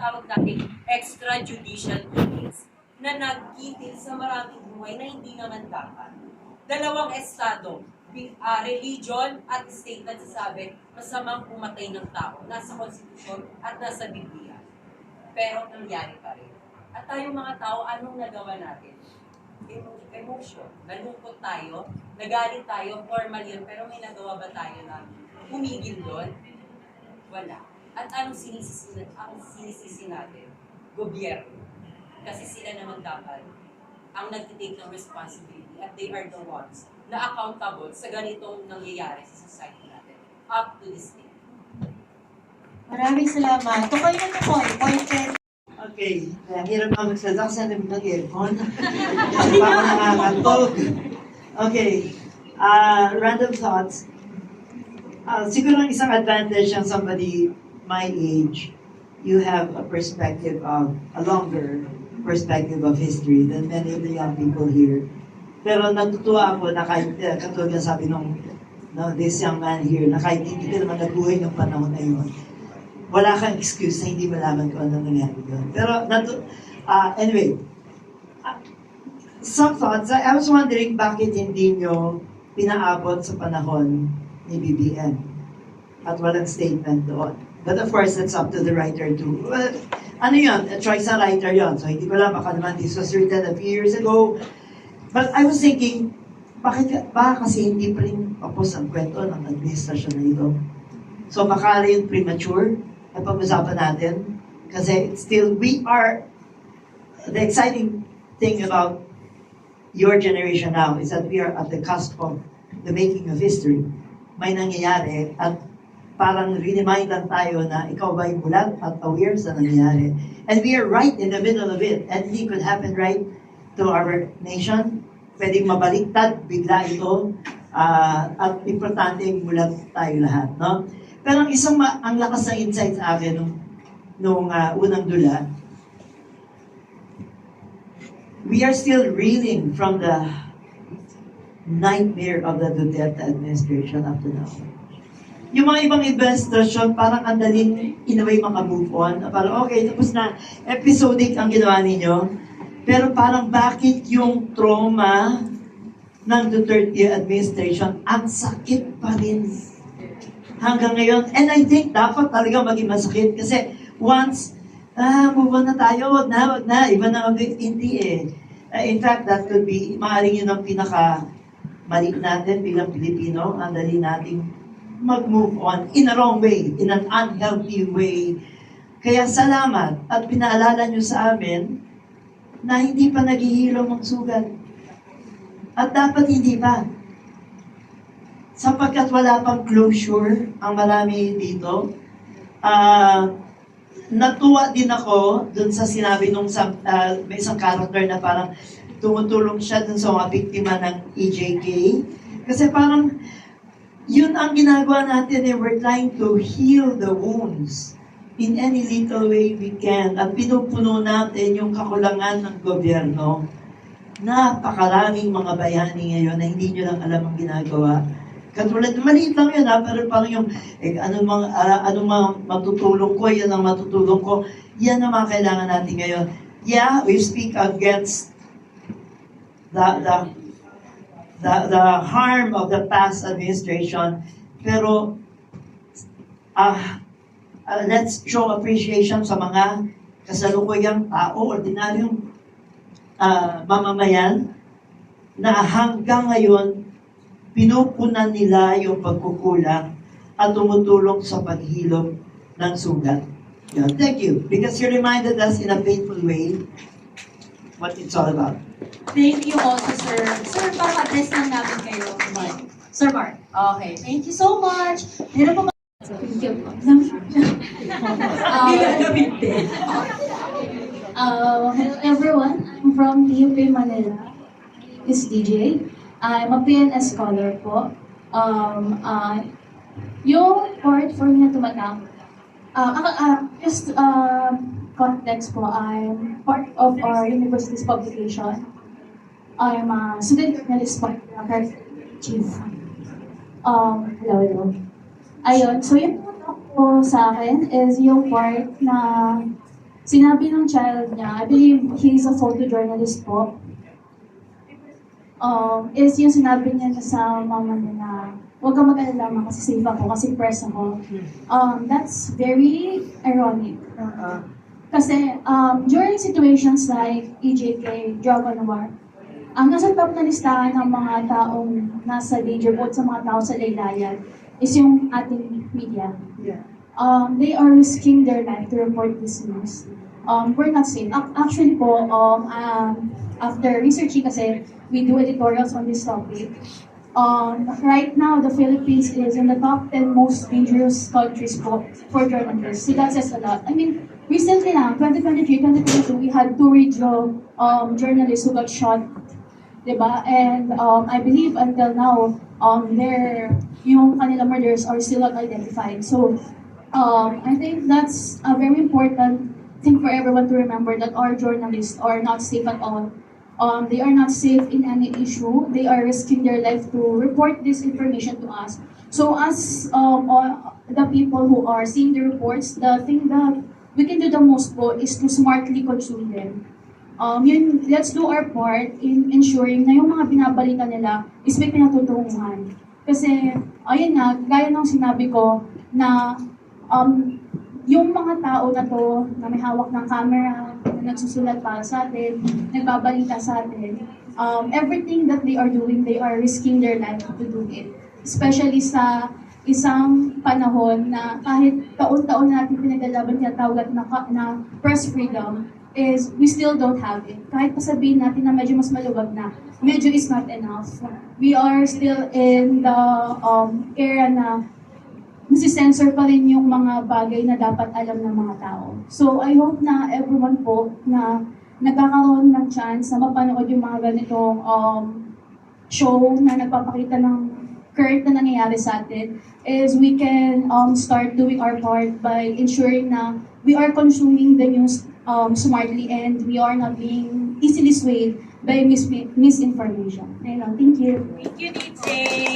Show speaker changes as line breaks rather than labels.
tinatawag natin extrajudicial killings na nagkitil sa maraming buhay na hindi naman dapat. Dalawang estado, religion at state nagsasabi masamang pumatay ng tao. Nasa konstitusyon at nasa Biblia. Pero nangyari pa rin. At tayong mga tao, anong nagawa natin? Emotion. Nalungkot tayo, nagalit tayo, formal yun, pero may nagawa ba tayo na humigil doon? Wala. At anong sinisisi natin? Gobyerno. Kasi sila naman dapat ang nagtitake ng responsibility at they are the ones na accountable sa ganitong nangyayari sa society natin up to this day.
Maraming salamat. Ito kayo na po, appointed.
Okay, hirap na magsalita kasi nag-earphone. Kasi pa ako nakakatog. Okay, random thoughts. Siguro isang advantage ng somebody my age, you have a perspective of, a longer perspective of history than many of the young people here. Pero natutuwa ako na kahit, katulad na sabi nung this young man here, na kahit hindi ka naman nabuhay ng panahon na yun, wala kang excuse na hindi malaman kung ano nangyari doon. Pero, anyway, some thoughts. I was wondering bakit hindi nyo pinaabot sa panahon ni BBM at walang statement doon. But of course, that's up to the writer too. Well, ano yun? A choice na writer yun. So hindi ko lang, baka naman this was written a few years ago. But I was thinking, bakit ba kasi hindi pa rin tapos ang kwento ng administrasyon na ito? So baka rin premature na pag-usapan natin. Kasi still, we are, the exciting thing about your generation now is that we are at the cusp of the making of history. May nangyayari at parang remind lang tayo na ikaw ba'y mulat at aware sa nangyayari. And we are right in the middle of it. Anything could happen right to our nation. Pwedeng mabaliktad, bigla ito. At importante mulat tayo lahat. No? Pero ang lakas ng insight sa akin nung unang dula, we are still reeling from the nightmare of the Duterte administration up to now. Yung mga ibang administrasyon, parang andaling in a way maka-move on. Parang okay, tapos na, episodic ang ginawa ninyo. Pero parang bakit yung trauma ng Duterte administration, ang sakit pa rin hanggang ngayon. And I think dapat talaga maging masakit kasi once, move on na tayo, wag na, iba na hindi eh. In fact, that could be, maaaring yun ang pinaka-mali natin bilang Pilipino, ang dali nating mag-move on in a wrong way, in an unhealthy way. Kaya salamat at pinaalala nyo sa amin na hindi pa naghihilom ang sugat. At dapat hindi pa. Sapagkat wala pang closure ang marami dito. Natuwa din ako dun sa sinabi nung may isang character na parang tumutulong siya dun sa mga biktima ng EJK. Kasi parang yun ang ginagawa natin eh, we're trying to heal the wounds in any little way we can. At pinupuno natin yung kakulangan ng gobyerno. Napakaraming mga bayani ngayon na hindi nyo lang alam ang ginagawa. Katulad, maliit lang yun pero parang yung, anong mga matutulong ko, yan ang matutulong ko. Yan ang mga kailangan natin ngayon. Yeah, we speak against the harm of the past administration, pero let's show appreciation sa mga kasalukuyang tao, ordinaryong mamamayan, na hanggang ngayon, pinupunan nila yung pagkukulang at tumutulong sa paghilom ng sugat. Yeah, thank you, because you reminded us in a faithful way what it's all about.
Thank you also, sir. Sir, baka-address lang namin kayo. Sir Mark. Okay, thank you so much. Meron pa ba? Thank you.
Hello everyone, I'm from UP Manila. This is DJ. I'm a PNS scholar po. Yung part for me na tumatang, just context po, I'm part of our university's publication. I'm a student journalist po, chief. Hello. Ayun, so yung talk po sa akin is yung part na Sinabi ng child niya, I believe he's a photojournalist po, is yung sinabi niya na sa mama niya na huwag kang mag-alala ma kasi safe ako, kasi press ako. That's very ironic. Kasi during situations like EJK, drug on war, ang nasa top na listahan ng mga taong nasa danger po sa mga tao sa laylayan is yung ating media.
Yeah.
They are risking their life to report this news. We're not safe. Actually po, after researching kasi, we do editorials on this topic. Right now, the Philippines is in the top 10 most dangerous countries po for journalists. So that says a lot. I mean, recently lang, 2023, 2022, we had 2 radio journalists who got shot. Diba? And I believe until now, yung kanila murders are still not identified. So I think that's a very important thing for everyone to remember, that our journalists are not safe at all. They are not safe in any issue. They are risking their life to report this information to us. So as all the people who are seeing the reports, the thing that we can do the most po is to smartly consume them. Let's do our part in ensuring na yung mga binabalita nila is may pinatutunguhan. Kasi, ayun nga, gaya ng sinabi ko, na yung mga tao na to, na may hawak ng camera, na nagsusulat para sa atin, nagbabalita sa atin, everything that they are doing, they are risking their life to do it. Especially sa isang panahon na kahit taon-taon natin pinaglalaban tinatawag na press freedom, is we still don't have it. Kahit pa sabihin natin na medyo mas maluwag na, medyo is not enough. We are still in the era na nasisensor pa rin yung mga bagay na dapat alam ng mga tao. So I hope na everyone po na nagkakaroon ng chance na mapanood yung mga ganitong show na nagpapakita ng current na nangyayari sa atin, is we can start doing our part by ensuring na we are consuming the news smartly and we are not being easily swayed by misinformation. Ayun lang. Thank you.
Thank you, DJ.